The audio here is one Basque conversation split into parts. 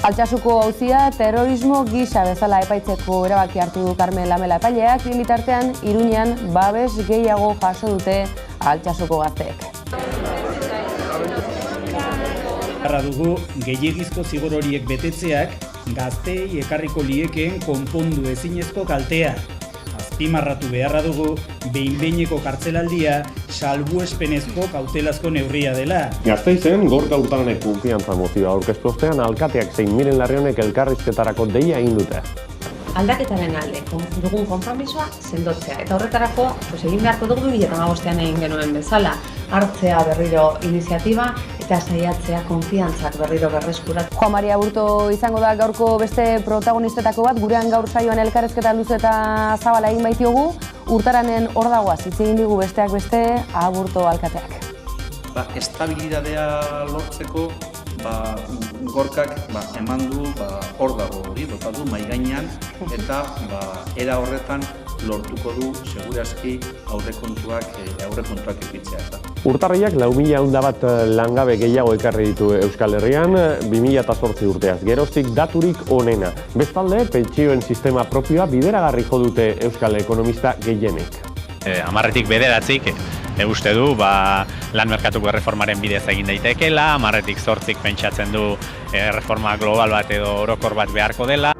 Altsasuko auzia terrorismo gisa bezala epaitzeko erabaki hartu du Karmen Lamela epaileak, bitartean Iruñean babes gehiago jaso dute Altsasuko gazteek. Harra dugu, gehiegizko zigor horiek betetzeak gazteei ekarriko liekeen konpondu ezinezko kaltea. Azpimarratu beharra dugu, behin-behineko kartzelaldia salbuespenezko kautelazko neurria dela. Gasteizen, Gorka Hurtaranek konfiantza mozioa aurkeztu ostean alkateak zein Miren Larrionek elkarrizketarako deia egin dute. Aldaketaren alde dugun konpromisoa sendotzea. Eta horretarako egin beharko dugu 2015ean egin genuen bezala. Hartzea berriro iniziatiba eta saiatzea konfiantzak berriro berreskuratu. Juan Maria Aburto izango da gaurko beste protagonistetako bat, gurean gaur saioan elkarrizketa luze eta zabala egin baitiogu, Hurtaranen hor dagoaz hitz egin digu besteak beste Aburto alkateak. Estabilidadea lortzeko Gorkak eman du hor dago hori, bota du mahai gainean eta era horretan lortuko du segurazki aurrekontuak edukitzea. Urtarriak 4.000 bat langabe gehiago ekarri ditu Euskal Herrian 2008 urteaz. Geroztik daturik onena. Bestalde, pentsioen sistema propioa bideragarri jo dute Euskal ekonomista gehienek. 10-tik 9 uste du lan merkatuko erreformaren bidez egin daitekeela, 10-tik 8 pentsatzen du erreforma global bat edo orokor bat beharko dela.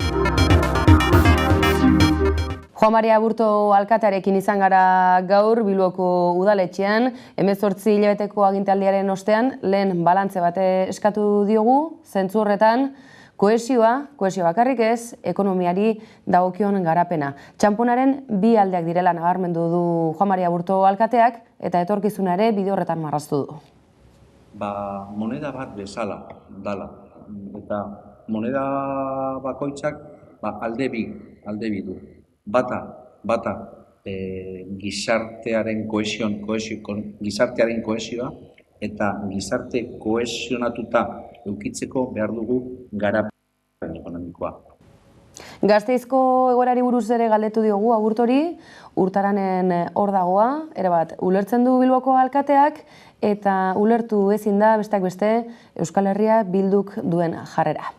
Juan Maria Aburto alkatearekin izan gara gaur Bilboko udaletxean, 18 hilabeteko agintaldiaren ostean, lehen balantze bat eskatu diogu, zentzu horretan, kohesioa bakarrik ez, ekonomiari dagokion garapena. Txanponaren bi aldeak direla nabarmendu du Juan Maria Aburto alkateak, eta etorkizuna ere bide horretan marraztu du. Moneda bat bezala dala, eta moneda bakoitzak alde bi du. Bata gizartearen kohesioa eta gizarte kohesionatuta edukitzeko behar dugu garapen ekonomikoa. Gazteizko egoerari buruz ere galdetu diogu Aburtori, Hurtaranen hor dagoa, erabat ulertzen du Bilboko alkateak eta ulertu ezin da besteak beste Euskal Herria Bilduk duen jarrera.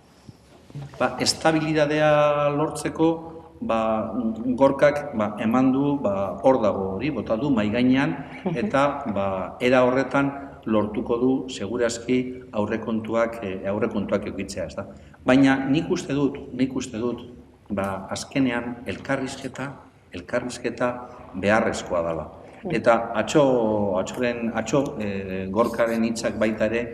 Estabilidadea lortzeko Gorkak eman du hor dago hori, bota du mahai gainean eta era horretan lortuko du segurazki aurrekontuak edukitzea. Baina nik uste dut azkenean elkarrizketa beharrezkoa dela. Eta atzo Gorkaren hitzak baita ere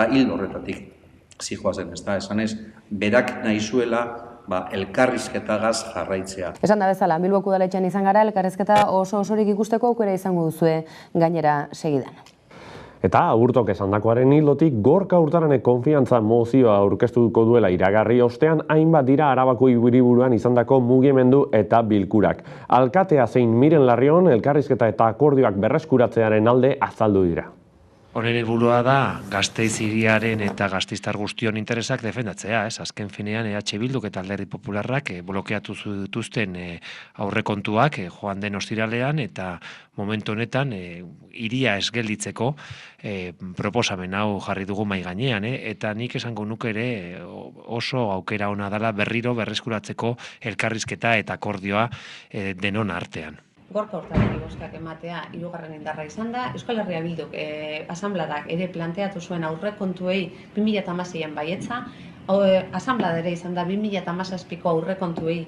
hil horretatik zihoazen, esanez, berak nahi zuela elkarrizketagaz jarraitzea. Esan da bezala, Bilboko udaletxean izan gara, elkarrizketa osorik ikusteko aukera izango duzue gainera segidan. Eta Aburtok esandakoaren ildotik, Gorka Hurtaranek konfiantza mozioa aurkeztuko duela iragarri ostean, hainbat dira Arabako hiriburuan izandako mugimendu eta bilkurak. Alkatea zein Miren Larrion elkarrizketa eta akordioak berreskuratzearen alde azaldu dira. Honen helburua da Gasteiz hiriaren eta gasteiztar guztion interesak defendatzea, azken finean EH Bilduk eta Alderdi Popularrak blokeatu dituzten aurrekontuak joan den ostiralean eta momentu honetan hiria ez gelditzeko proposamen hau jarri dugu mahai gainean, eta nik esango nuke ere oso aukera ona dela berriro berreskuratzeko elkarrizketa eta akordioa denon artean. Gorka Hurtaraneri bozkak ematea hirugarren indarra izan da. Euskal Herria Bilduk asanbladak ere planteatu zuen aurrekontuei 2016an baietza. Asanblada ere izan da 2017ko aurrekontuei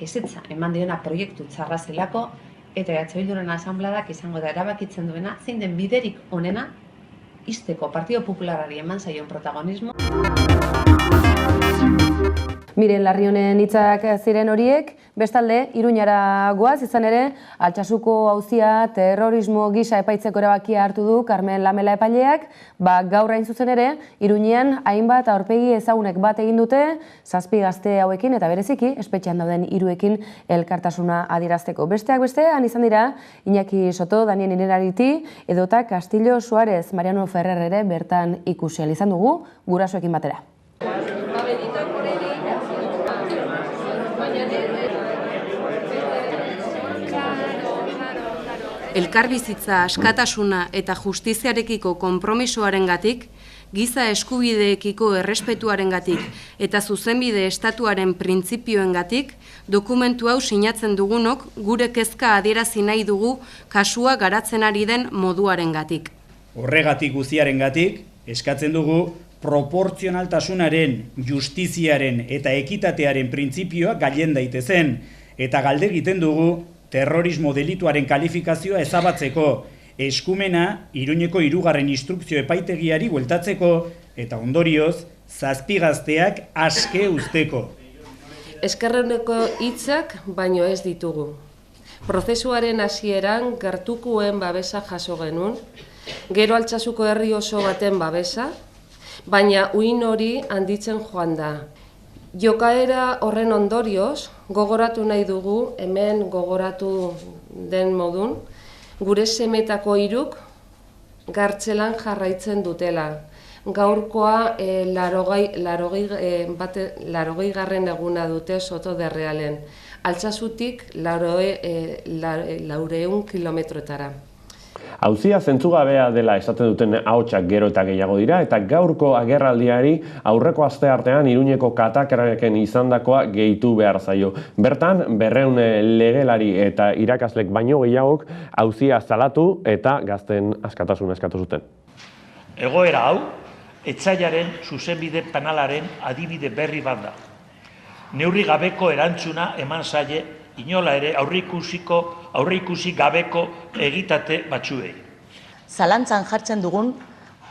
ezetza eman diona proiektu txarra zelako, eta EH Bilduren asanbladak izango da erabakitzen duena zein den biderik onena ixteko Partido Popularrari eman zaion protagonismo. Miren Larrionen hitzak ziren horiek, bestalde, Iruñara goaz, izan ere, Altsasuko auzia terrorismo gisa epaitzeko erabakia hartu du Karmen Lamela epaileak, gaur hain zuzen ere, Iruñean hainbat aurpegi ezagunek bat egin dute, 7 gazte hauekin eta bereziki, espetxean dauden 3ekin elkartasuna adierazteko. Besteak beste, han izan dira, Iñaki Soto, Daniel Inerariti, edota Castillo Suárez, Mariano Ferrer ere bertan ikusi ahal izan dugu, gurasoekin batera. elkarbizitza askatasuna eta justiziarekiko konpromisoarengatik, giza eskubideekiko errespetuarengatik eta zuzenbide estatuaren printzipioengatik, dokumentu hau sinatzen dugunok gure kezka adierazi nahi dugu kasua garatzen ari den moduarengatik. Horregatik guztiarengatik, eskatzen dugu proportzionaltasunaren, justiziaren eta ekitatearen printzipioa gailen daitezen, eta galde egiten dugu terrorismo delituaren kalifikazioa ezabatzeko, eskumena Iruñeko 3. instrukzio epaitegiari bueltatzeko eta ondorioz 7 gazteak aske uzteko. Eskerreneko hitzak baino ez ditugu. Prozesuaren hasieran gertukuen babesa jaso genuen, gero Altsasuko herri oso baten babesa, baina uin hori handitzen joan da. Jokaera horren ondorioz, gogoratu nahi dugu, hemen gogoratu den modun, gure semetako 3 gartzelan jarraitzen dutela. Gaurkoa 80. eguna dute Soto de Realen. Altsasutik 400 kilometrotara. Auzia zentzugabea dela esaten duten ahotsak gero eta gehiago dira, eta gaurko agerraldiari aurreko asteartean Iruñeko katakraken izandakoa gehitu behar zaio. Bertan, 200 legelari eta irakaslek baino gehiagok auzia salatu eta gazten askatasuna eskatu zuten. Egoera hau, etsaiaren zuzenbide penalaren adibide berri bat da. Neurri gabeko erantzuna eman zaie inola ere aurreikusi gabeko egitate batzuei. Zalantzan jartzen dugun,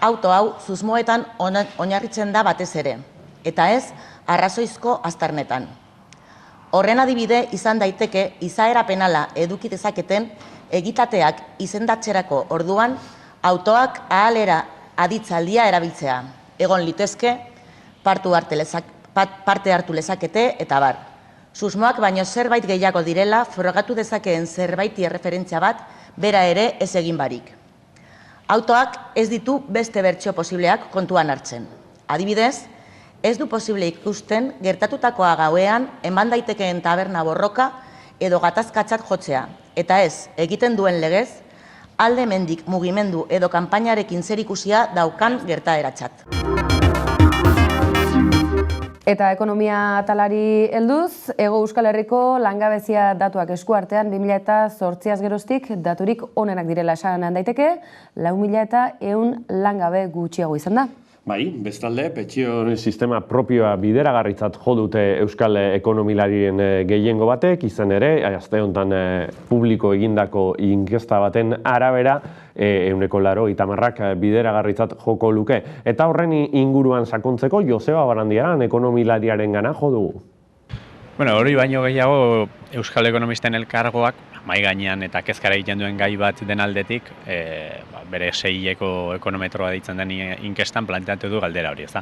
auto hau susmoetan oinarritzen da batez ere, eta ez arrazoizko aztarnetan. Horren adibide izan daiteke izaera penala eduki dezaketen egitateak izendatzerako orduan autoak ahalera aditzaldia erabiltzea. Egon litezke, parte hartu lezakete eta bar. Susmoak baino zerbait gehiago direla frogatu dezakeen zerbaiti erreferentzia bat bera ere ez egin barik. Autoak ez ditu beste bertsio posibleak kontuan hartzen. Adibidez, ez du posible ikusten gertatutakoa gauean eman daitekeen taberna borroka edo gatazkatzat jotzea, eta ez egiten duen legez, alde mendik mugimendu edo kanpainarekin zerikusia daukan gertaeratzat. Eta ekonomia atalari helduz, Hego Euskal Herriko langabezia datuak eskuartean 2008 geroztik daturik onenak direla esan daiteke, 4.100 langabe gutxiago izan da. Bai, bestalde, pentsio sistema propioa bideragarritzat jo dute euskal ekonomilarien gehiengo batek, izan ere, aste honetan publiko egindako inkesta baten arabera, 80% bideragarritzat joko luke. Eta horren inguruan sakontzeko Joseba Barandiaran ekonomilariaren gana jo dugu. Bueno, hori baino gehiago Euskal Ekonomisten Elkargoak mai gainean eta kezkara egiten duen gai bat den aldetik, bere 6 ekonometroa deitzen den inkestan planteatu du galdera hori, ezta.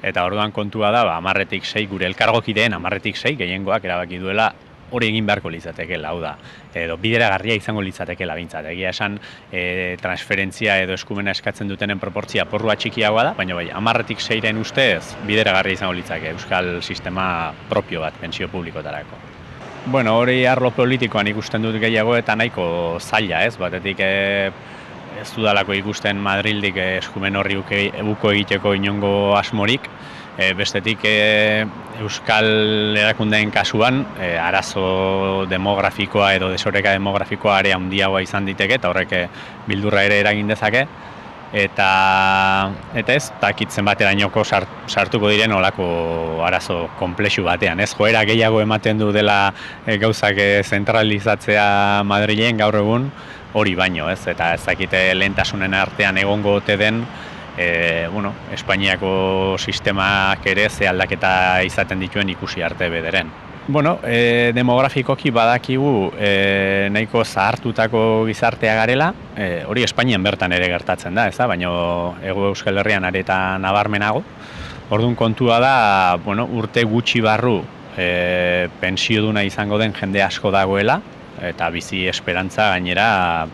Eta orduan kontua da, 10-6 gure elkargokideen 10-6 gehiengoak erabaki duela hori egin beharko litzatekeela, hau da, edo bideragarria izango litzatekeela behintzat. Egia esan transferentzia edo eskumena eskatzen dutenen proportzia porrua txikiagoa da, baina bai, 10-6-ren ustez bideragarria izango litzake euskal sistema propio bat, pentsio publikotarako. Bueno, hori arlo politikoan ikusten dut gehiago eta nahiko zaila, ez? Batetik ez dudalako ikusten Madrildik eskumen horri uko egiteko inongo asmorik, bestetik euskal erakundeen kasuan arazo demografikoa edo desoreka demografikoa ere handiagoa izan diteke eta horrek bildurra ere eragin dezake. Eta ez, takitzen baterainoko sartuko diren olako arazo konplexu batean. Ez joera gehiago ematen du dela gauzak zentralizatzea Madrilen gaur egun hori baino, ez? Eta ez dakite lehentasunen artean egongo ote den, Espainiako sistemak ere ze aldaketa izaten dituen ikusi arte bederen. Bueno, demografikoki badakigu nahiko zahartutako gizartea garela, hori Espainian bertan ere gertatzen da, baina Hego Euskal Herrian areta nabarmenago. Orduan kontua da, urte gutxi barru pentsioduna izango den jende asko dagoela, eta bizi esperantza gainera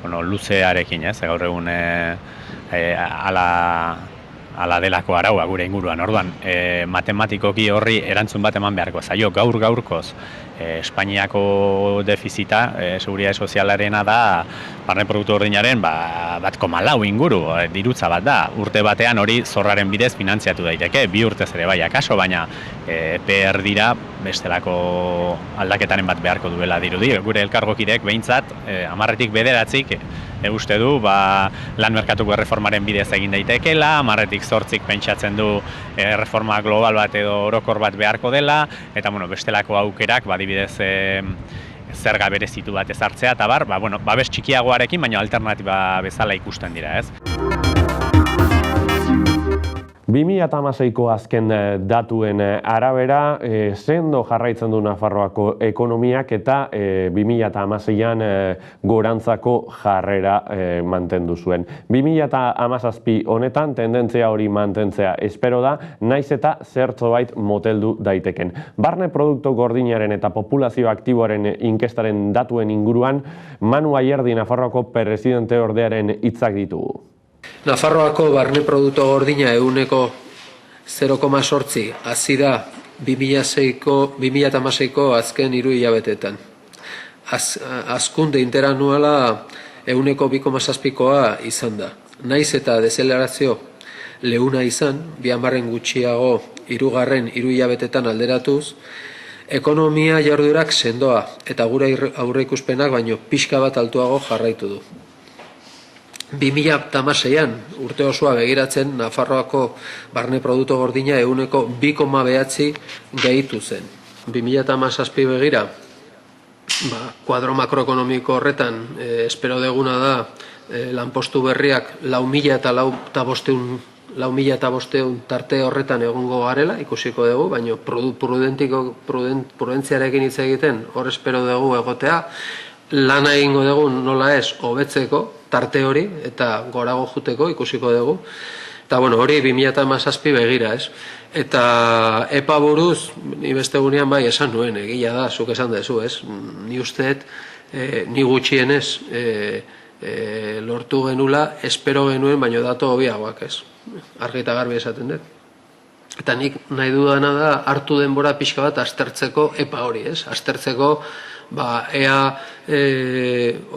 luzearekin, gaur egun ala delako araua gure inguruan. Orduan, matematikoki horri erantzun bat eman beharko zaio. Gaurkoz, Espainiako defizita, seguridade sozialarena da, barne produktu gordinaren 1,4 inguru, dirutza bat da. Urte batean hori zorraren bidez finantziatu daiteke, 2 urtez ere bai akaso, baina epe erdira bestelako aldaketaren bat beharko duela dirudi. Gure elkargokideek behintzat, 10-tik 9 uste du, lan merkatuko erreformaren bidez egin daitekeela, 10-tik 8 pentsatzen du erreforma global bat edo orokor bat beharko dela, eta bestelako aukerak, adibidez zerga berezitu bat ezartzea, eta babes txikiagoarekin, baina alternatiba bezala ikusten dira, ez? 2016ko azken datuen arabera, sendo jarraitzen du Nafarroako ekonomiak eta 2016an gorantzako jarrera mantendu zuen. 2017 honetan tendentzia hori mantentzea espero da, naiz eta zertzobait moteldu daiteken. Barne produktu gordinaren eta populazio aktiboaren inkestaren datuen inguruan, Manu Ayerdi Nafarroako presidente ordearen hitzak ditugu. Nafarroako barne produktu gordina ehuneko 0,8 hazi da 2016ko azken 3 hilabetetan. Hazkunde interanuala ehuneko 2,7koa izan da. Naiz eta deselerazio leuna izan, 2 gutxiago 3 hilabetetan alderatuz, ekonomia jarduerak sendoa eta gure aurreikuspenak baino pixka bat altuago jarraitu du. 2016an urte osoa begiratzen Nafarroako barne produktu gordina ehuneko 2,9 gehitu zen. 2017 begira, kuadro makroekonomiko horretan espero deguna da lanpostu berriak 4.500 tarte horretan egongo garela, ikusiko dugu, baina prudentziarekin hitz egiten hor espero dugu egotea, lana egingo dugu nola ez hobetzeko tarte hori eta gorago juteko ikusiko dugu. Eta hori 2017 begira, ez? Eta EPA buruz, ni beste gunean bai esan nuen, egia da, zuk esan dezu, ez? Ni usteet, ni gutxienez lortu genula, espero genuen, baino dato hobiagoak, ez? Argi eta garbi esaten dut. Eta nik nahi dudana da hartu denbora pixka bat aztertzeko EPA hori, ez? Aztertzeko ea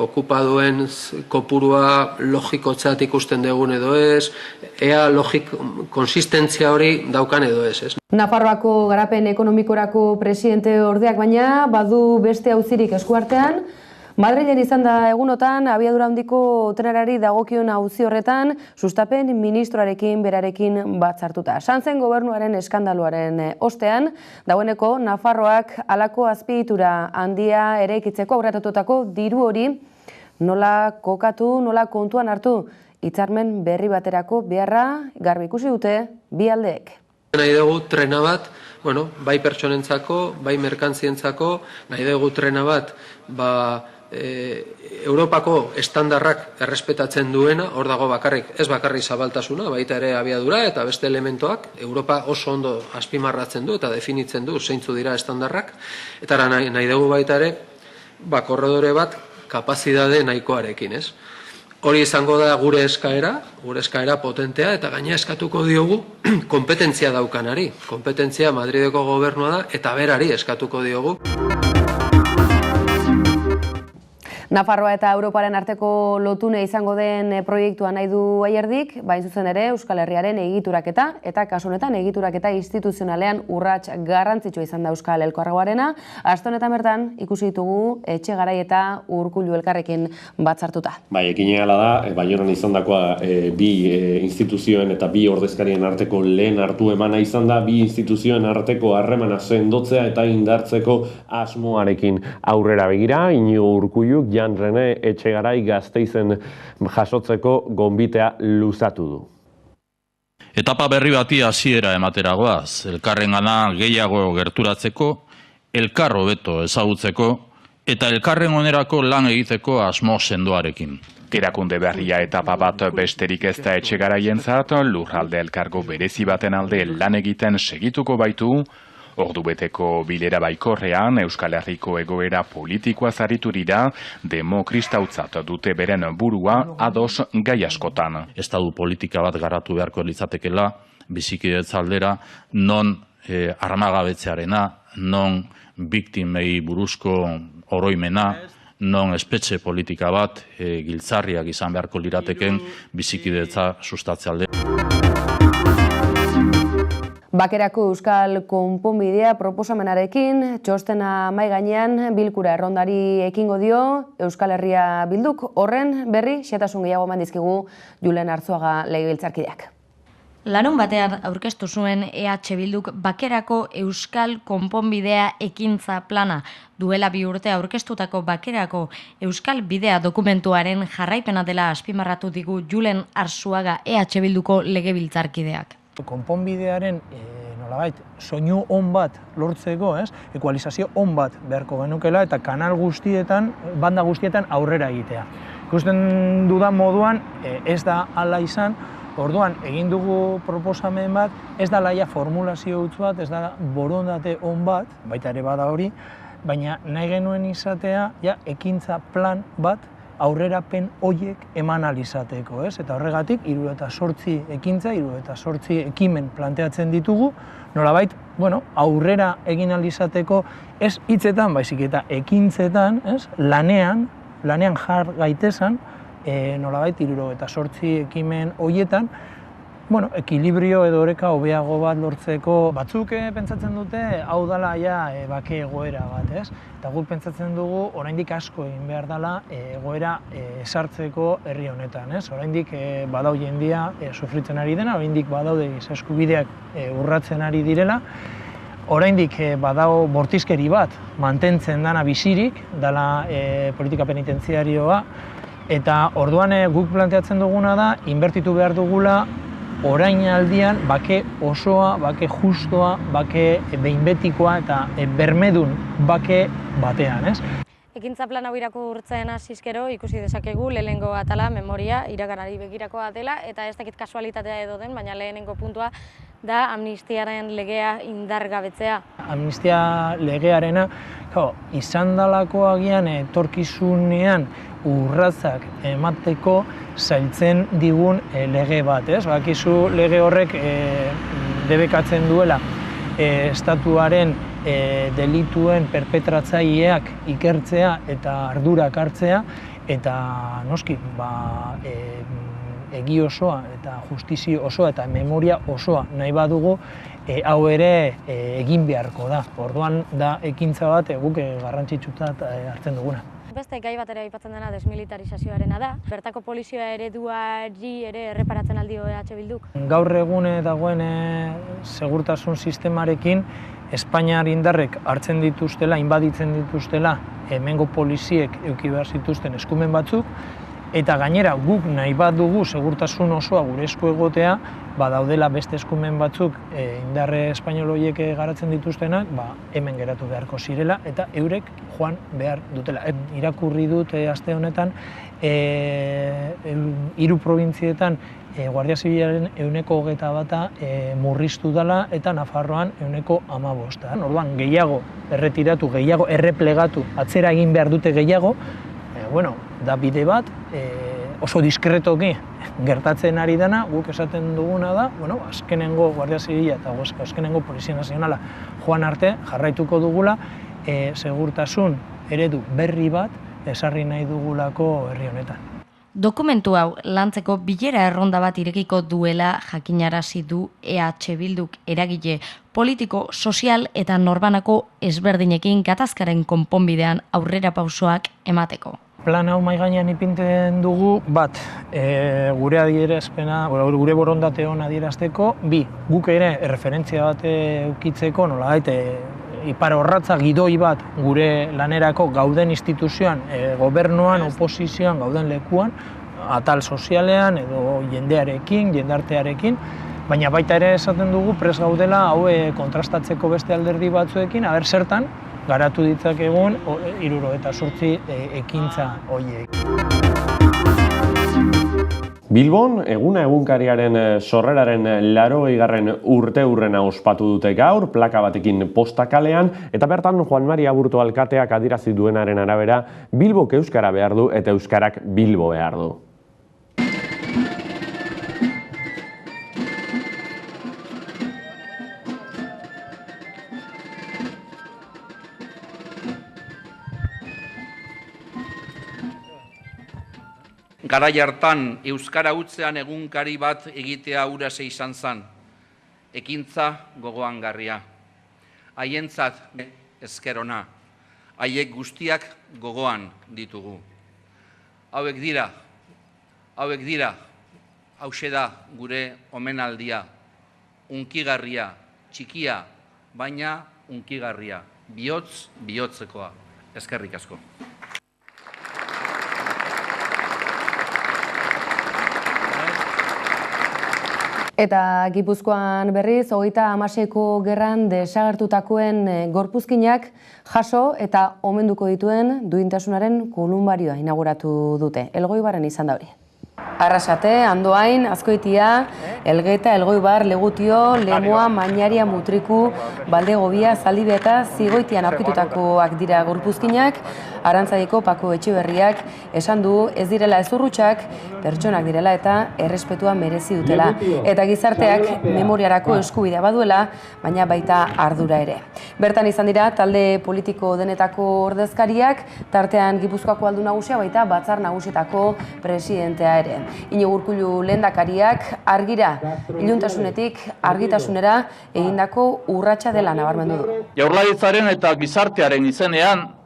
okupaduen kopurua logikotzat ikusten dugun edo ez, ea konsistentzia hori daukan edo ez. Nafarroako garapen ekonomikorako presidente ordeak baina badu beste auzirik eskuartean. Madrilen izan da egunotan, abiadura handiko trenari dagokion auzi horretan, sustapen ministroarekin berarekin batzartuta. Sanzen gobernuaren eskandaluaren ostean, dagoeneko Nafarroak halako azpiegitura handia eraikitzeko aurreratutako diru hori nola kokatu, nola kontuan hartu, hitzarmen berri baterako beharra garbi ikusi dute bi aldeek. Nahi dugu trena bat, bai pertsonentzako, bai merkantzientzako, nahi dugu trena bat, Europako estandarrak errespetatzen duena, hor dago ez bakarrik zabaltasuna, baita ere abiadura eta beste elementoak, Europa oso ondo azpimarratzen du eta definitzen du zeintzu dira estandarrak, eta nahi dugu baita ere, korredore bat kapazidade nahikoarekin, ez? Hori izango da gure eskaera potentea, eta gaina eskatuko diogu kompetentzia daukanari. Kompetentzia Madrideko gobernua da, eta berari eskatuko diogu. Nafarroa eta Europaren arteko lotune izango den proiektua nahi du Ayerdik, bain zuzen ere Euskal Herriaren egituraketa, eta kasu honetan egituraketa instituzionalean urrats garrantzitsua izan da Euskal Elkargoarena. Aste honetan bertan ikusi ditugu Etxegarai eta Urkullu elkarrekin batzartuta. Ekin egala da, Baionan izandakoa bi instituzioen eta bi ordezkarien arteko lehen hartu emana izan da, bi instituzioen arteko harremana sendotzea eta indartzeko asmoarekin aurrera begira. Iñigo Urkulluk Jan Rene Etxegarai Gasteizen jasotzeko gonbitea luzatu du. Etapa berri bati hasiera emateragoaz, elkarrengana gehiago gerturatzeko, elkar hobeto ezagutzeko eta elkarren onerako lan egiteko asmo sendoarekin. Erakunde berria etapa bat besterik ez da Etxegaraientzat, lurralde elkargo berezi baten alde lan egiten segituko baitu, Ordubeteko bilera baikorrean, Euskal Herriko egoera politikoa aritu dira, demokristautzat dute beren burua ados gai askotan. Estatu politika bat garatu beharko litzatekela, bizikidetza aldera, non armagabetzearena, non biktimei buruzko oroimena, non espetxe politika bat giltzarriak izan beharko lirateken bizikidetza sustatze aldera. Bakerako euskal konponbidea proposamenarekin, txostena mahai gainean bilkura errondari ekingo dio Euskal Herria Bilduk, horren berri xehetasun gehiago eman dizkigu Julen Arzuaga legebiltzarkideak. Larun batean aurkeztu zuen EH Bilduk bakerako euskal konponbidea ekintza plana. Duela 2 urte aurkeztutako bakerako euskal bidea dokumentuaren jarraipena dela azpimarratu digu Julen Arzuaga EH Bilduko legebiltzarkideak. Konponbidearen nolabait soinu on bat lortzeko, ekualizazio on bat beharko genukela eta kanal guztietan, banda guztietan aurrera egitea. Ikusten dudan moduan ez da hala izan. Orduan, egin dugu proposamen bat, ez da laia formulazio huts bat, ez da borondate on bat, baita ere bada hori, baina nahi genuen izatea, ekintza plan bat aurrerapen hoiek eman alizateko, Eta horregatik, 78 ekintza, 78 ekimen planteatzen ditugu, nolabait, aurrera egin alizateko, ez hitzetan, baizik eta ekintzetan, lanean jar gaitezan, nolabait 78 ekimen hoietan, ekilibrio edo oreka hobeago bat lortzeko. Batzuk pentsatzen dute hau dela bake egoera bat, Eta guk pentsatzen dugu oraindik asko egin behar dela egoera esartzeko herri honetan, Oraindik badau jendia sufritzen ari dena, oraindik badaude giza eskubideak urratzen ari direla, oraindik badau bortizkeri bat mantentzen dana bizirik, dela politika penitentziarioa, eta orduan guk planteatzen duguna da, inbertitu behar dugula orainaldian bake osoa, bake justoa, bake behinbetikoa eta bermedun bake batean, Ekintza plan hau irakurtzen hasizkero ikusi dezakegu lehenengo atala memoria iraganari begirakoa dela eta ez dakit kasualitatea edo den, baina lehenengo puntua da amnistiaren legea indargabetzea. Amnistia legearena izan dalako agian etorkizunean urratsak emateko zailtzen digun lege bat, Bakizu lege horrek debekatzen duela estatuaren delituen perpetratzaileak ikertzea eta ardurak hartzea, eta noski, egi osoa eta justizio osoa eta memoria osoa nahi badugu, hau ere egin beharko da. Orduan da ekintza bat guk garrantzitsutzat hartzen duguna. Beste gai bat ere aipatzen dena desmilitarizazioarena da. Bertako polizia ereduari ere erreparatzen aldio EH Bilduk. Gaur egun dagoen segurtasun sistemarekin Espainiar indarrek hartzen dituztela, inbaditzen dituztela hemengo poliziek eduki behar zituzten eskumen batzuk, eta gainera guk nahi bat dugu segurtasun osoa gure esku egotea, badaudela beste eskumen batzuk indarre espainol horiek garatzen dituztenak, hemen geratu beharko zirela eta eurek joan behar dutela. Irakurri dut aste honetan 3 probintzietan Guardia Zibilaren 121 murriztu dela eta Nafarroan 115. Orduan gehiago erretiratu, gehiago erreplegatu, atzera egin behar dute gehiago, da bide bat, oso diskretoki gertatzen ari dena, guk esaten duguna da, azkenengo Guardia Zibila eta azkenengo Polizia Nazionala joan arte jarraituko dugula, segurtasun eredu berri bat esarri nahi dugulako herri honetan. Dokumentu hau lantzeko bilera erronda bat irekiko duela jakinarazi du EH Bilduk eragile politiko, sozial eta norbanako ezberdinekin gatazkaren konponbidean aurrera pausoak emateko. Plan hau mahai gainean ipintzen dugu, bat, gure adierazpena, gure borondate hona adierazteko, bi, guk ere erreferentzia bat eukitzeko, nolabait, ipar orratza gidoi bat gure lanerako gauden instituzioan, gobernuan, oposizioan, gauden lekuan, atal sozialean edo jendearekin, jendartearekin, baina baita ere esaten dugu prest gaudela hau kontrastatzeko beste alderdi batzuekin, aber zertan, garatu ditzakegun 78 ekintza horiek. Bilbon, eguna egunkariaren sorreraren 80. urte hurrena ospatu dute gaur, plaka batekin postakalean, eta bertan Juan Mari Aburto alkateak adierazi duenaren arabera, Bilbok euskara behar du eta euskarak Bilbo behar du. Garai hartan euskara hutzean egunkari bat egitea hurase izan zen, ekintza gogoangarria. Haientzat esker ona, haiek guztiak gogoan ditugu. Hauek dira, hauxe da gure omenaldia, unkigarria, txikia, baina unkigarria, bihotzekoa. Eskerrik asko. Eta Gipuzkoan berriz, 36ko gerran desagertutakoen gorpuzkinak jaso eta omenduko dituen duintasunaren kolumbarioa inauguratu dute. Elgoibaren izan da hori. Arrasate, Andoain, Azkoitia, Elgeta, Elgoibar, Legutio, Lemoa, Mañaria, Mutriku, Baldegobia, Zaldibe eta Zigoitian aurkitutakoak dira gorpuzkinak. Arantzaiko Pako Etxeberriak esan du ez direla ezurrutxak, pertsonak direla eta errespetua merezi dutela. Eta gizarteak memoriarako eskubidea baduela, baina baita ardura ere. Bertan izan dira talde politiko denetako ordezkariak, tartean Gipuzkoako Aldun Nagusia baita Batzar Nagusietako presidentea ere. Iñigo Urkullu lehendakariak argira, iluntasunetik argitasunera egindako urratsa dela nabarmendu du. Jaurlaritzaren eta gizartearen izenean,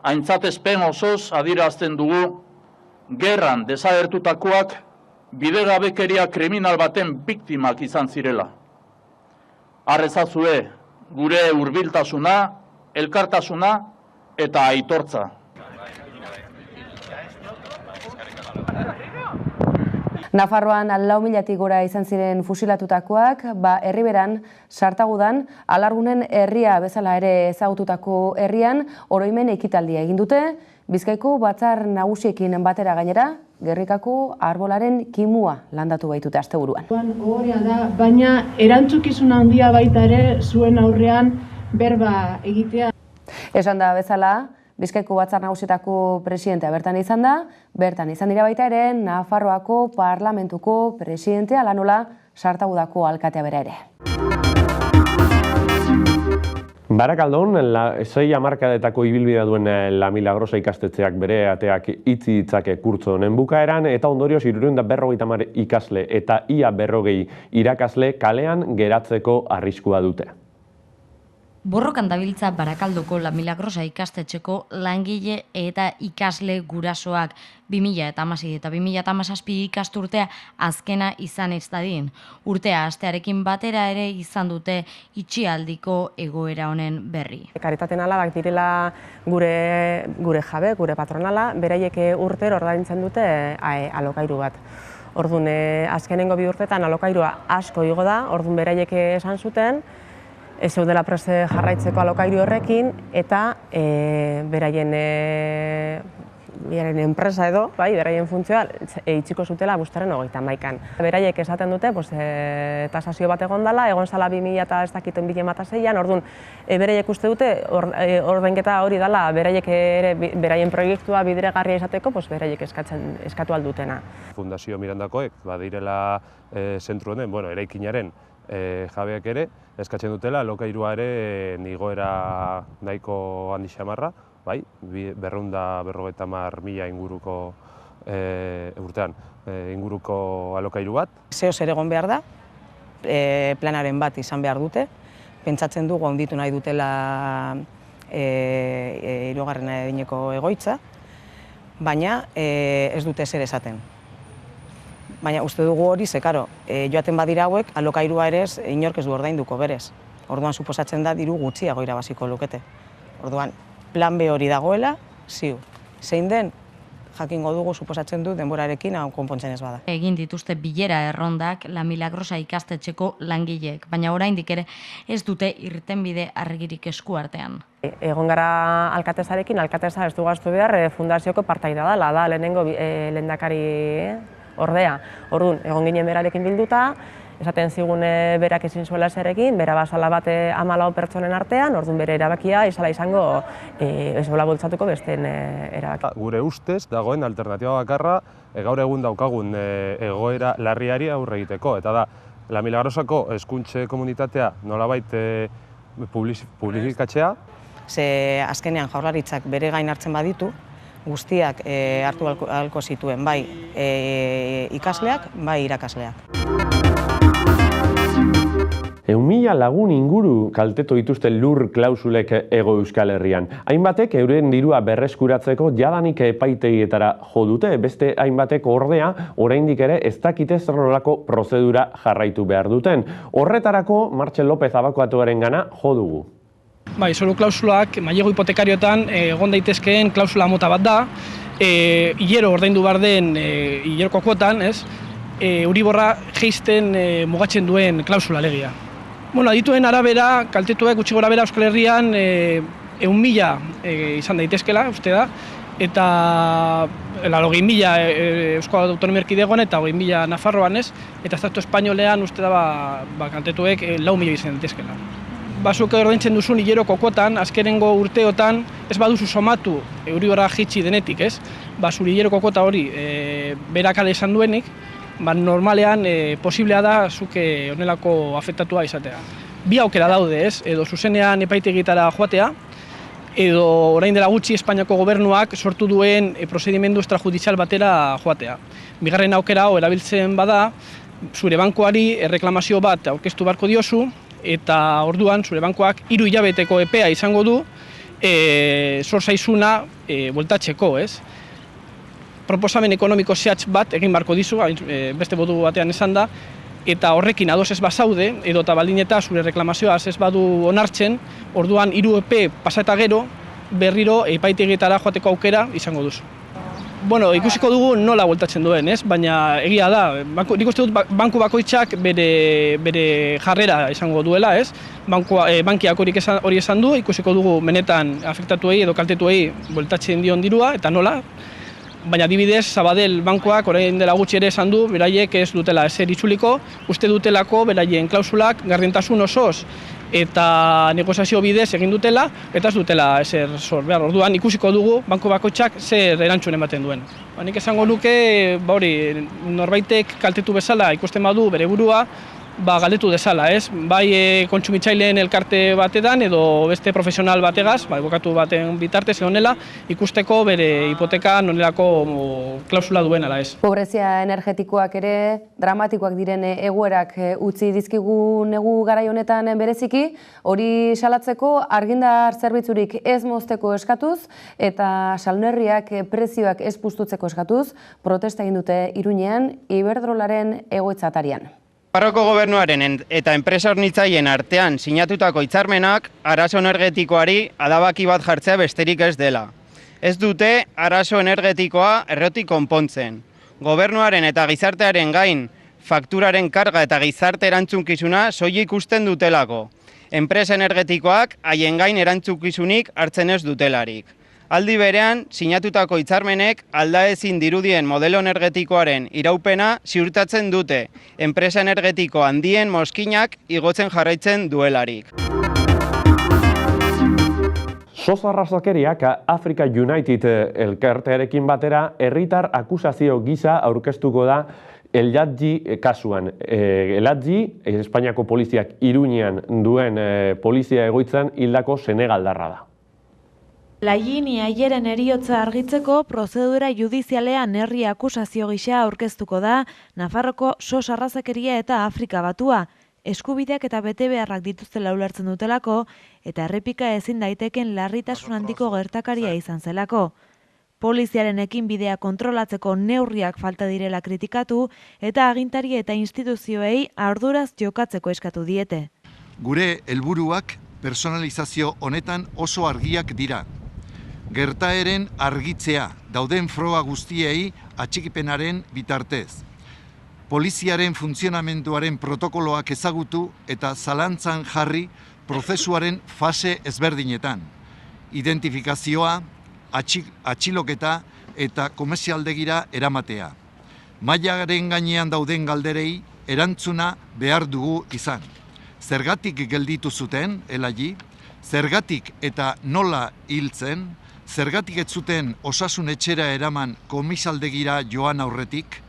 aintzatespen osoz adierazten dugu gerran desagertutakoak bidegabekeria kriminal baten biktimak izan zirela. Har ezazue gure hurbiltasuna, elkartasuna eta aitortza. Nafarroan 4.000-tik gora izan ziren fusilatutakoak, Herriberan, Sartagudan, Alargunen herria bezala ere ezagututako herrian, oroimen ekitaldia egin dute, Bizkaiko Batzar Nagusiekin batera gainera, Gerrikako arbolaren kimua landatu baitute asteburuan. Gogorea da, baina erantzukizuna handia baita ere zuen aurrean berba egitea. Esan da bezala, Bizkaiko Batzar Nagusietako presidentea bertan izan dira baita ere, Nafarroako Parlamentuko presidentea, hala nola Sartagudako alkatea bera ere. Barakaldon, 6 hamarkadetako ibilbidea duen La Milagrosa ikastetxeak bere ateak itzi ditzake kurtso honen bukaeran, eta ondorioz 350 ikasle eta ia 40 irakasle kalean geratzeko arriskua dute. Borrokan dabiltza Barakaldoko La Milagrosa ikastetxeko langile eta ikasle gurasoak 2016 eta 2017 ikasturtea azkena izan ez dadin. Urtea astearekin batera ere izan dute itxialdiko egoera honen berri. Karitateen alabak direla gure jabe, gure patronala, beraiek urtero ordaintzen dute alokairu bat. Orduan, azkenengo 2 urtetan alokairua asko igo da, orduan beraiek esan zuten, ez zeudela preste jarraitzeko alokairu horrekin, eta beraien enpresa edo, beraien funtzioa itxiko zutela abuztuaren 31an. Beraiek esaten dute, tasazio bat egon dela, egon zala 2006an, orduan beraiek uste dute, ordainketa hori dela, beraiek ere beraien proiektua bideregarria izateko, beraiek eskatu aldutena. Fundazio Mirandakoek, badirela zentru honen, eraikinaren jabeak ere, eskatzen dutela alokairua ere igoera nahiko handi xamarra, 250.000 inguruko urtean inguruko alokairu bat. Zeo zer egon behar da, planaren bat izan behar dute, pentsatzen dugu handitu nahi dutela 3. edineko egoitza, baina ez dute zer esaten. Baina uste dugu hori, joaten badira hauek, alokairua ere inork ez du ordainduko berez. Orduan suposatzen da diru gutxiago irabaziko lukete. Orduan, plan B hori dagoela, ziur. Zein den, jakingo dugu suposatzen du denborarekin hau konpontzen ez bada. Egin dituzte bilera errondak La Milagrosa ikastetxeko langileek, baina oraindik ere ez dute irtenbide argirik esku artean. Egon gara alkatezarekin, alkateza ez du gaztu behar fundazioko partaida dela, da lehenengo lehendakari ordea. Orduan, egon ginen berarekin bilduta, esaten zigun berak ezin zuela ezerekin, bera basala bat 14 pertsonen artean, orduan bere erabakia izala izango ezola bultzatuko besteen erabakia. Gure ustez dagoen alternatiba bakarra gaur egun daukagun egoera larriari aurre egiteko, eta da, La Milagrosako hezkuntza komunitatea nolabait publifikatzea. Ze azkenean Jaurlaritzak bere gain hartzen baditu, guztiak hartu ahalko zituen, bai ikasleak, bai irakasleak. 1.000 lagun inguru kaltetu dituzte lur klausulek Hego Euskal Herrian. Hainbatek euren dirua berreskuratzeko jadanik epaitegietara jo dute, beste hainbatek ordea oraindik ere ez dakite zer nolako prozedura jarraitu behar duten. Horretarako Martxel López abokatuarengana jo dugu. Bai, zoru klausulak mailegu hipotekarioetan egon daitezkeen klausula mota bat da, hilero ordaindu behar den hileroko kuotan, Euriborra jeisten mugatzen duen klausula alegia. Adituen arabera, kaltetuek gutxi gora bera Euskal Herrian 100.000 izan daitezkela, uste da, eta 20.000 Euskal Autonomia Erkidegoan eta 20.000 Nafarroan eta Estatu Espainolean uste da kaltetuek 4.000 izan daitezkela. Bazuk ordaintzen duzun hileroko kuotan, azkenengo urteotan ez baduzu somatu Euriborra jitsi denetik, zure hileroko kuota hori berakale esan duenik, normalean posiblea da zuke honelako afektatua izatea. Bi aukera daude, edo zuzenean epaitegietara joatea, edo orain dela gutxi Espainiako gobernuak sortu duen prozedimendu extrajudizial batera joatea. Bigarren aukera hau erabiltzen bada, zure bankuari erreklamazio bat aurkeztu beharko diozu, eta orduan zure bankuak 3 hilabeteko epea izango du zor zaizuna bueltatzeko, Proposamen ekonomiko zehatz bat egin beharko dizu, beste modu batean esan da, eta horrekin ados ez bazaude, edota baldin eta zure reklamazioaz ez badu onartzen, orduan 3 epe pasa eta gero berriro epaitegietara joateko aukera izango duzu. Ikusiko dugu nola bueltatzen duen, baina egia da, nik uste dut banku bakoitzak bere jarrera izango duela, bankiak hori esan du, ikusiko dugu benetan afektatuei edo kaltetuei bueltatzen dion dirua, eta nola, baina adibidez, Sabadell bankuak orain dela gutxi ere esan du, beraiek ez dutela ezer itzuliko, uste dutelako beraien klausulak gardentasun osoz eta negoziazio bidez egin dutela, eta ez dutela ezer zor behar. Orduan ikusiko dugu banku bakoitzak zer erantzun ematen duen. Nik esango nuke, norbaitek kaltetu bezala ikusten badu bere burua, galdetu dezala, bai kontsumitzaileen elkarte batetan edo beste profesional bategaz, abokatu baten bitartez honela, ikusteko bere hipoteka nonelako klausula duen ala ez. Pobrezia energetikoak ere dramatikoak diren egoerak utzi dizkigu negu garai honetan bereziki, hori salatzeko argindar zerbitzurik ez mozteko eskatuz eta salneurriak prezioak ez pustutzeko eskatuz, protesta egin dute Iruñean Iberdrolaren egoitza atarian. Nafarroko gobernuaren eta enpresa hornitzaileen artean sinatutako hitzarmenak arazo energetikoari adabaki bat jartzea besterik ez dela. Ez dute arazo energetikoa errotik konpontzen. Gobernuaren eta gizartearen gain fakturaren karga eta gizarte erantzunkizuna soilik ikusten dutelako. Enpresa energetikoak haien gain erantzukizunik hartzen ez dutelarik. Aldi berean, sinatutako hitzarmenek aldaezin dirudien modelo energetikoaren iraupena ziurtatzen dute, enpresa energetiko handien mozkinak igotzen jarraitzen duelarik. Sos arrazakeriak Africa United elkartearekin batera herritar akusazio gisa aurkeztuko da El Hadji kasuan. El Hadji, Espainiako poliziak Iruñean duen polizia egoitzan hildako senegaldarra da. Laini aieren heriotza argitzeko prozedura judizialean herri akusazio gisa aurkeztuko da Nafarroko sos arrazakeria eta Afrika batua, eskubideak eta betebeharrak dituztela ulertzen dutelako eta errepika ezin daiteken larritasun handiko gertakaria izan zelako. Poliziaren ekinbidea kontrolatzeko neurriak falta direla kritikatu eta agintari eta instituzioei arduraz jokatzeko eskatu diete. Gure helburuak personalizazio honetan oso argiak dira. Gertaeren argitzea dauden froga guztiei atxikipenaren bitartez. Poliziaren funtzionamenduaren protokoloak ezagutu eta zalantzan jarri prozesuaren fase ezberdinetan. Identifikazioa, atxiloketa eta komerzialdegira eramatea. Mailaren gainean dauden galderei erantzuna behar dugu izan. Zergatik gelditu zuten, Elai? Zergatik eta nola hiltzen? Zergatik ez zuten osasun etxera eraman komisaldegira joan aurretik?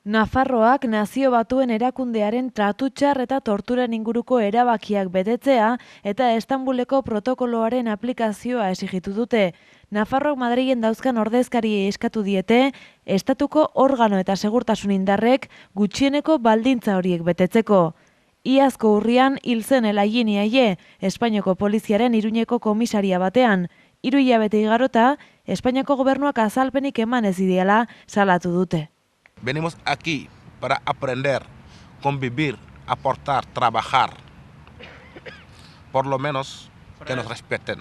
Nafarroak Nazio Batuen erakundearen tratutxar eta torturen inguruko erabakiak betetzea eta Estanbuleko protokoloaren aplikazioa exigitu dute. Nafarroak Madrilen dauzkan ordezkariei eskatu diete, estatuko organo eta segurtasun indarrek gutxieneko baldintza horiek betetzeko. Iazko urrian hil zen Elai Niaye, Espainiako poliziaren Iruñeko komisaria batean. 3 hilabete igarota, Espainiako gobernuak azalpenik eman ez diela salatu dute. Venimos aquí para aprender, convivir, aportar, trabajar. Por lo menos que nos respeten.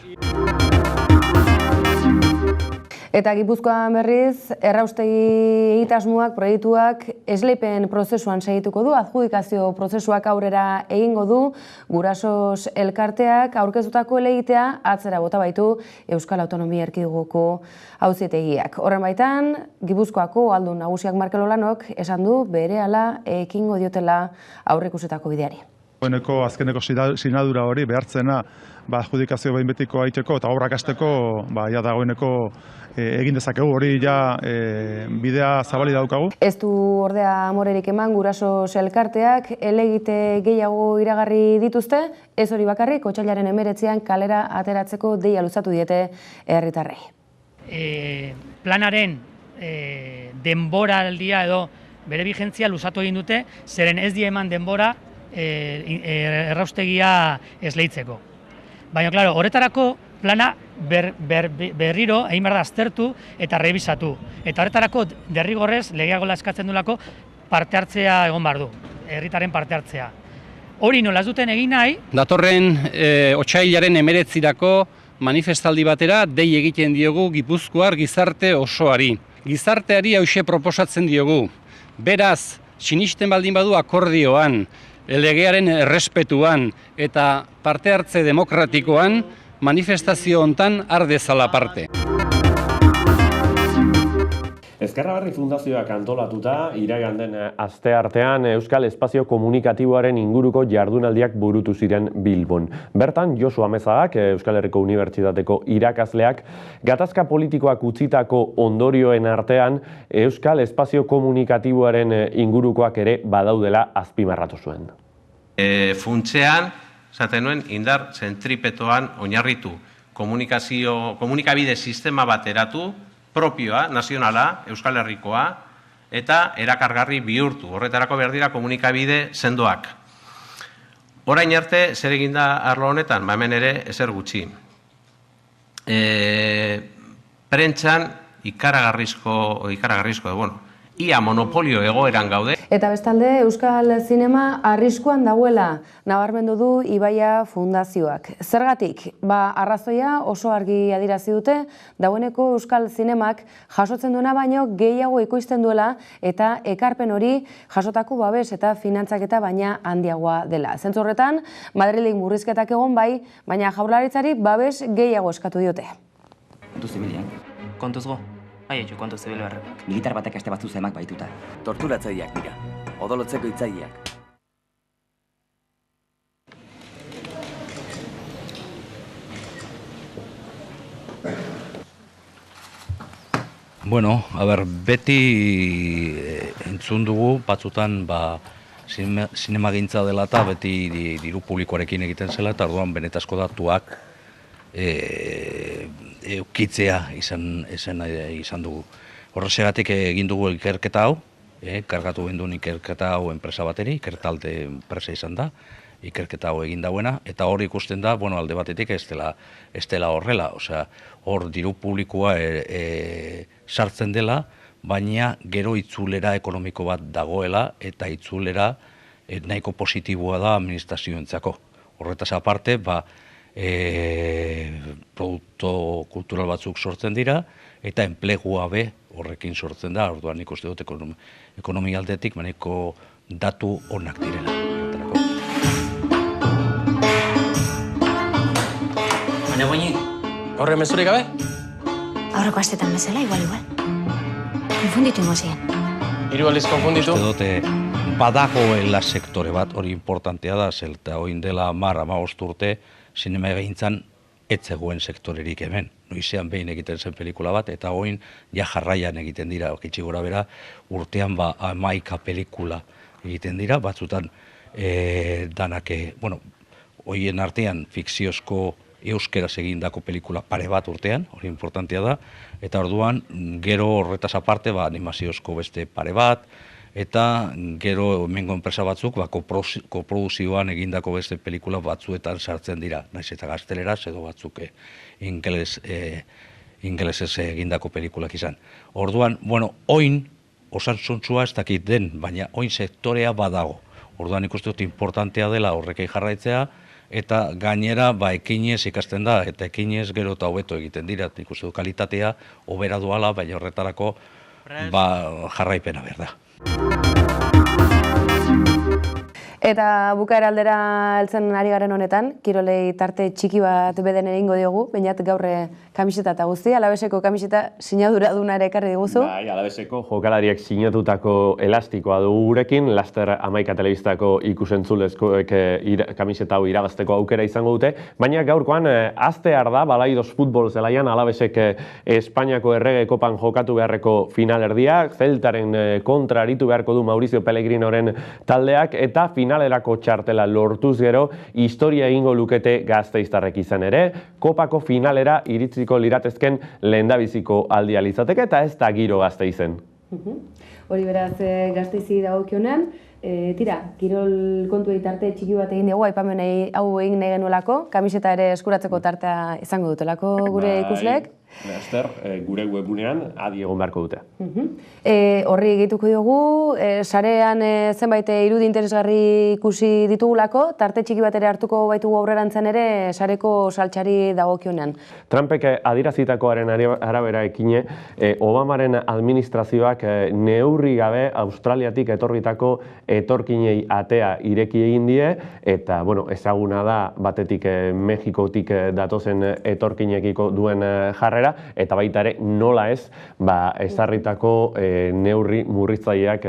Eta Gipuzkoan berriz, erraustegi egitasmoak, proiektuak esleipen prozesuan segituko du, adjudikazio prozesuak aurrera egingo du, Gurasos elkarteak aurkeztutako helegitea atzera bota baitu Euskal Autonomia Erkidegoko auzitegiak. Horren baitan, Gipuzkoako aldun nagusiak Markel Olanok esan du berehala ekingo diotela aurreikusitako bideari. Azkeneko sinadura hori behartzena adjudikazio behin betiko aiteko eta obrak hasteko dagoeneko egin dezakegu, hori bidea zabali daukagu. Ez du ordea amorerik eman Gurasos elkarteak helegite gehiago iragarri dituzte, ez hori bakarrik, otsailaren 19an kalera ateratzeko deia luzatu diete herritarrei. Planaren denboraldia edo bere bigentzia luzatu egin dute, zeren ez die eman denbora erraustegia esleitzeko. Baina, klaro, horretarako plana berriro egin behar da aztertu eta revisatu. Eta horretarako derrigorrez legeagola eskatzen duelako parte hartzea egon behar du, herritaren parte hartzea. Hori nola ez duten egin nahi. Datorren otsailaren 19irako manifestaldi batera dei egiten diogu Gipuzkoar gizarte osoari. Gizarteari hauxe proposatzen diogu. Beraz, sinisten baldin badu akordioan, legearen errespetuan eta parte hartze demokratikoan, manifestazio hontan har dezala parte. Ezkerra Berri Fundazioak antolatuta, iraganden asteartean Euskal Espazio Komunikatiboaren inguruko jardunaldiak burutu ziren Bilbon. Bertan, Josu Amezagak, Euskal Herriko Unibertsitateko irakasleak, gatazka politikoak utzitako ondorioen artean, Euskal Espazio Komunikatiboaren ingurukoak ere badaudela azpimarratu zuen. Funtsean, esaten nuen, indar zentripetoan oinarritu, komunikabide sistema bat eratu, propioa, nazionala, Euskal Herrikoa, eta erakargarri bihurtu. Horretarako behar dira komunikabide sendoak. Orain arte, zer eginda arlo honetan, hemen ere ezer gutxi. Prentxan ikaragarrizko, ia monopolio egoeran gaude. Eta bestalde, Euskal Zinema arriskuan dagoela, nabarmendu du Ibaia Fundazioak. Zergatik, arrazoia oso argi adierazi dute, dagoeneko Euskal Zinemak jasotzen duena baino gehiago ekoizten duela eta ekarpen hori jasotako babes eta finantzaketa baina handiagoa dela. Zentzu horretan, Madrilik murrizketak egon bai, baina Jaurlaritzari babes gehiago eskatu diote. Kontu zibilian, kontuz go. Bai, kontu zibil barrekoak. Militar batek aste batzu zemak baituta. Torturatzaileak dira, odolotzeko hitzaileak. Bueno, beti entzun dugu, batzutan zinemagintza dela eta beti diru publikoarekin egiten zela, eta orduan benetazko datuak eukitzea izan dugu. Horrezegatik egin dugu ikerketa hau, kargatu genduen ikerketa hau enpresa bateri, ikertalde enpresa izan da, ikerketa hau egin dauena, eta hor ikusten da, alde batetik ez dela horrela, hor diru publikoa sartzen dela, baina gero itzulera ekonomiko bat dagoela, eta itzulera nahiko positiboa da administrazioentzako. Horretaz aparte, produktu kultural batzuk sortzen dira, eta enplegua be horrekin sortzen da, orduan nik uste dut ekonomia aldetik nahiko datu onak direla. Baina guaini, horre mezurik gabe? Aurreko astetan bezala, igual. Konfunditu ingo ziren. Hiru aldiz konfunditu. Uste dute badagoela sektore bat, hori importantea da, eta oin dela 10-15 urte, sinema egintzan ez zegoen sektorerik hemen. Noizean behin egiten zen pelikula bat, eta oin ja jarraian egiten dira, gitxi gora bera, urtean 11 pelikula egiten dira, batzutan danak, horien artean fikziozko euskeraz egindako pelikula pare bat urtean, hori importantea da, eta orduan gero horretaz aparte animaziozko beste pare bat, eta gero hemengo enpresa batzuk koproduzioan egindako beste pelikula batzuetan sartzen dira, naiz eta gazteleraz edo batzuk ingelesez egindako pelikulak izan. Orduan, oin osasuntsua ez dakit den, baina oin sektorea badago. Orduan ikuste dut importantea dela horrekei jarraitzea, eta gainera ekinez ikasten da, eta ekinez gero eta hobeto egiten dira, ikuste dut kalitatea, hobera duala, baina horretarako jarraipena behar da. Eta bukaera aldera heltzen ari garen honetan, kirolei tarte txiki bat beden egingo diogu, bainat gaur kamiseta eta guzti, Alabeseko kamiseta sinadura duna ere ekarri diguzu. Bai, Alabeseko jokalariek sinatutako elastikoa dugu gurekin, Laster 11 telebistako ikusentzulezkoek kamiseta hau irabazteko aukera izango dute, baina gaurkoan astear da, Balaidos futbol zelaian, Alabesek Espainiako Errege Kopan jokatu beharreko finalerdia, Zeltaren kontra aritu beharko du Mauricio Pellegrinoren taldeak, eta finalerako txartela lortuz gero, historia egingo lukete Gasteiztarrek izan ere, Kopako finalera iritziko liratezken lehendabiziko aldia izateke, eta ez da giro Gasteizen. Hori beraz Gasteizi dagokionean, tira, kirol kontuei tarte txiki bat egin dugu, aipamenei hau egin nahi genuelako, kamiseta ere eskuratzeko tartea izango dutelako gure ikusleek. Laster, gure webgunean adi egon beharko dute. Horri egituko diogu, sarean zenbait irudi interesgarri ikusi ditugulako, tarte txiki bat ere hartuko baitugu aurrerantzen ere sareko saltxari dagokionean. Trumpek adierazitakoaren arabera ekine, Obamaren administrazioak neurri gabe Australiatik etorritako etorkinei atea ireki egin die, eta ezaguna da batetik Mexikotik datozen etorkinekiko duen jarrera, eta baita ere nola ez ezarritako neurri murritzaileak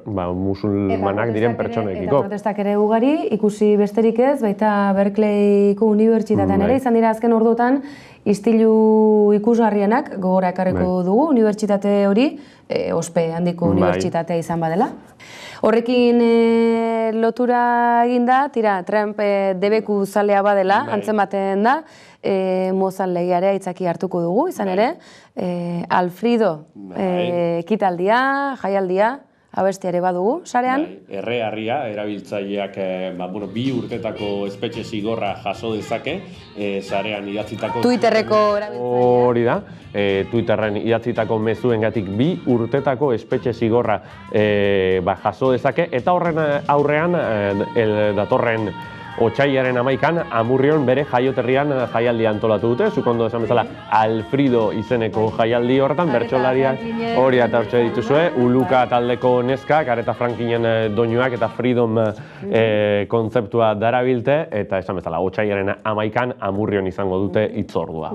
musulmanak diren pertsonekiko. Eta protestak ere ugari, ikusi besterik ez, baita Berkeleyko unibertsitatean ere, izan dira azken orduotan istilu ikusgarrienak gogora ekarriko dugu, unibertsitate hori, ospe handiko unibertsitatea izan badela. Horrekin lotura eginda, Trump debeku zalea badela, antzematen da, Mozal legiarea itzaki hartuko dugu, izan ere, Alfredo ekitaldia, jaialdia, abestia ere badugu, sarean. Erreharria, erabiltzaileak 2 urtetako espetxe zigorra jaso dezake, sarean idatzitako... Twitterreko erabiltzailea. Hori da, Twitterren idatzitako mezuengatik 2 urtetako espetxe zigorra jaso dezake, eta horren aurrean datorren Otsailaren 11an, Amurrion bere jaioterrian jaialdia antolatu dute, zuk ondo esan bezala Alfredo izeneko jaialdi horretan, bertsolariak hori eta hortxe dituzue, Uluka taldeko neskak, Areta Frankinen doinuak eta Freedom kontzeptua darabilte, eta esan bezala, Otsailaren 11an, Amurrion izango dute hitzordua.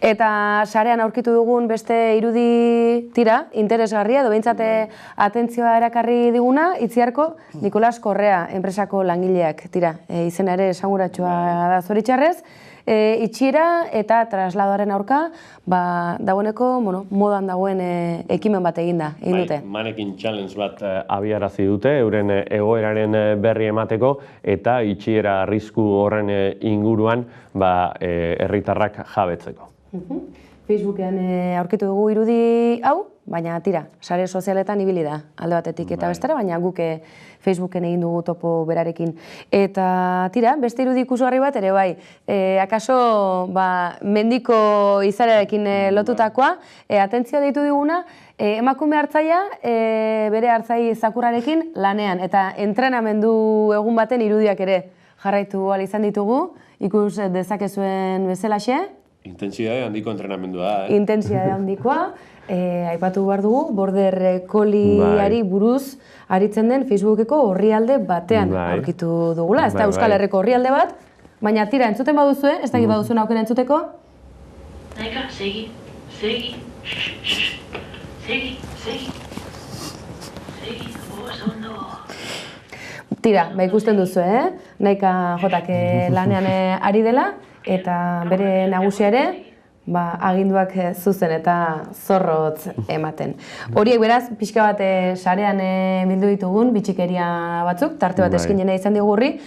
Eta sarean aurkitu dugun beste irudi interesgarria, edo behintzat atentzioa erakarri diguna, Itziarko Nikolas Korrea, enpresako langileak, izena ere esanguratsua da zoritxarrez, itxiera eta trasladoaren aurka, dagoeneko modan dagoen ekimen bat egin dute. Mannequin Challenge bat abiarazi dute, euren egoeraren berri emateko, eta itxiera arrisku horren inguruan herritarrak jabetzeko. Facebookean aurkitu dugu irudi hau, baina sare sozialetan ibili da alde batetik eta bestera, baina guk Facebooken egin dugu topo berarekin. Eta beste irudi ikusgarri bat ere bai, akaso mendiko izarearekin lotutakoa, atentzioa deitu diguna, emakume hartzaia bere hartzai zakurrarekin lanean, eta entrenamendu egun baten irudiak ere jarraitu ahal izan ditugu, ikus dezakezuen bezalaxe. Intentsitate handiko entrenamendua da. Intentsitate handikoa, aipatu behar dugu, Border Collieri buruz aritzen den Facebookeko orrialde batean aurkitu dugula. Ez da Euskal Herriko orrialde bat, baina entzuten baduzue, ez dakit baduzuen aukera entzuteko. Naika, segi. Tira, ikusten duzu, Nahika Jotak lanean ari dela, eta bere nagusia ere, aginduak zuzen eta zorrotz ematen. Horiek beraz, pixka bat sarean bildu ditugun, bitxikeria batzuk, tarte bat eskinena izan digurri,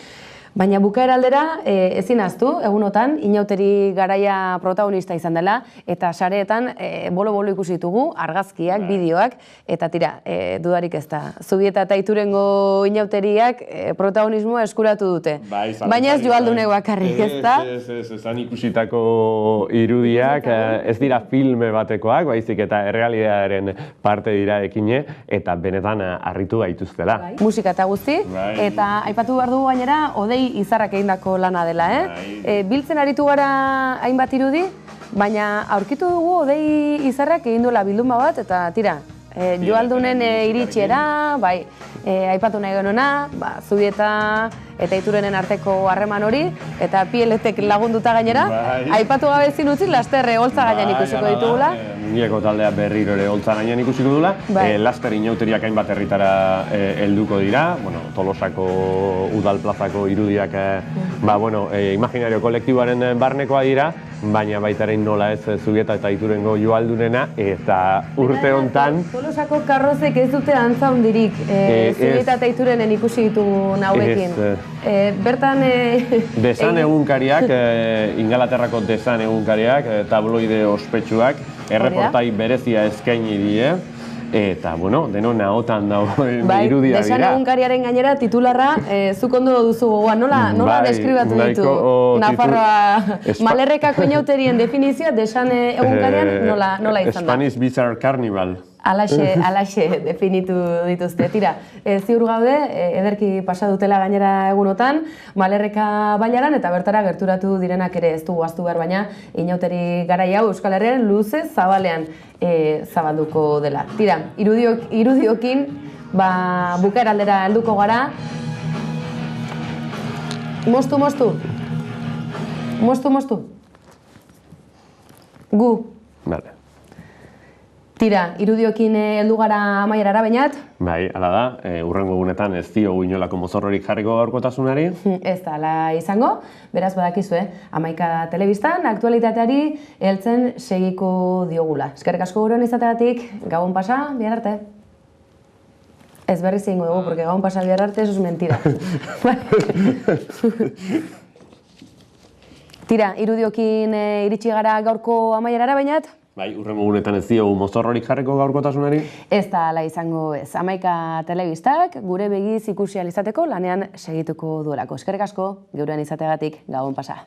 baina bukaera aldera ezin ahaztu, egunotan, Inauteri Garaia protagonista izan dela, eta sareetan bolo-bolo ikusi ditugu, argazkiak, bideoak, eta tira, dudarik ez da. Zubieta eta Iturengo Inauteriak protagonismoa eskuratu dute. Baina ez Joaldunek bakarrik, ez da? Ez, han ikusitako irudiak, ez dira filme batekoak, baizik eta errealitatearen parte dira ekine, eta benetan harritu gaituztela. Musika eta guzti, eta aipatu behar dugu gainera, Odei Izarrak egindako lana dela, Biltzen aritu gara hainbat irudi, baina aurkitu dugu Odei Izarrak egin duela bilduma bat, eta tira, Joaldunen iritsiera, aipatu nahi genuna, Zubieta eta Iturenen arteko harreman hori, eta Pieletek lagunduta gainera, aipatu gabe ezin utzi, laster holtza gainean ikusiko ditugula. Muñeko taldea berriro ere holtza gainean ikusiko dugula, laster Inauteriak hainbat herritara helduko dira, Tolosako udalplazako irudiak imaginario kolektiboaren barnekoa dira, baina baitaren nola ez Zubieta eta Iturengo Joaldunena, eta urte hontan... Tolosako karrozek ez dute antza hundirik Zubieta eta Iturenen ikusi ditugun hauekin. Bertan... Desan egunkariak, Ingalaterrako Desan egunkariak, tabloide ospetsuak, erreportai berezia eskaini die, eta, denon ahotan dagoen irudia dira. Desan egunkariaren gainera titularra, zuk ondo duzu gogoan, nola deskribatu ditu? Nafarroa, Malerrekako Inauterien definizioa, Desan egunkarian nola izan da? Spanish Bizarre Carnival. Alaxe definitu dituzte. Tira, ziur gaude, ederki pasa dutela gainera egunotan, Malerreka bailaran eta bertara gerturatu direnak ere ez dugu ahaztu behar, baina Inauteri Garaia hau Euskal Herrian luze zabalean zabalduko dela. Tira, irudiokin bukaera aldera helduko gara. Mostu. Gu. Vale. Tira, irudiokin heldu gara amaierara bainat? Bai, hala da, hurrengo egunetan ez diogu inolako mozorrorik jarriko gaurkotasunari. Ez da, hala izango, beraz badakizue, Hamaika Telebistan aktualitateari heltzen segiko diogula. Eskerrik asko gurean izategatik, gabon pasa, bihar arte. Ez berriz egingo dugu, porque gabon pasa bihar arte, eso es mentira. Tira, irudiokin iritsi gara gaurko amaierara bainat? Bai, hurrengo egunetan ez diogu mozorrorik jarriko gaurkotasunari? Ez da, hala izango ez. Hamaika Telebistak gure begiz ikusi ahal izateko lanean segituko duelako. Eskerrik asko, geurean izateagatik, gabon pasa.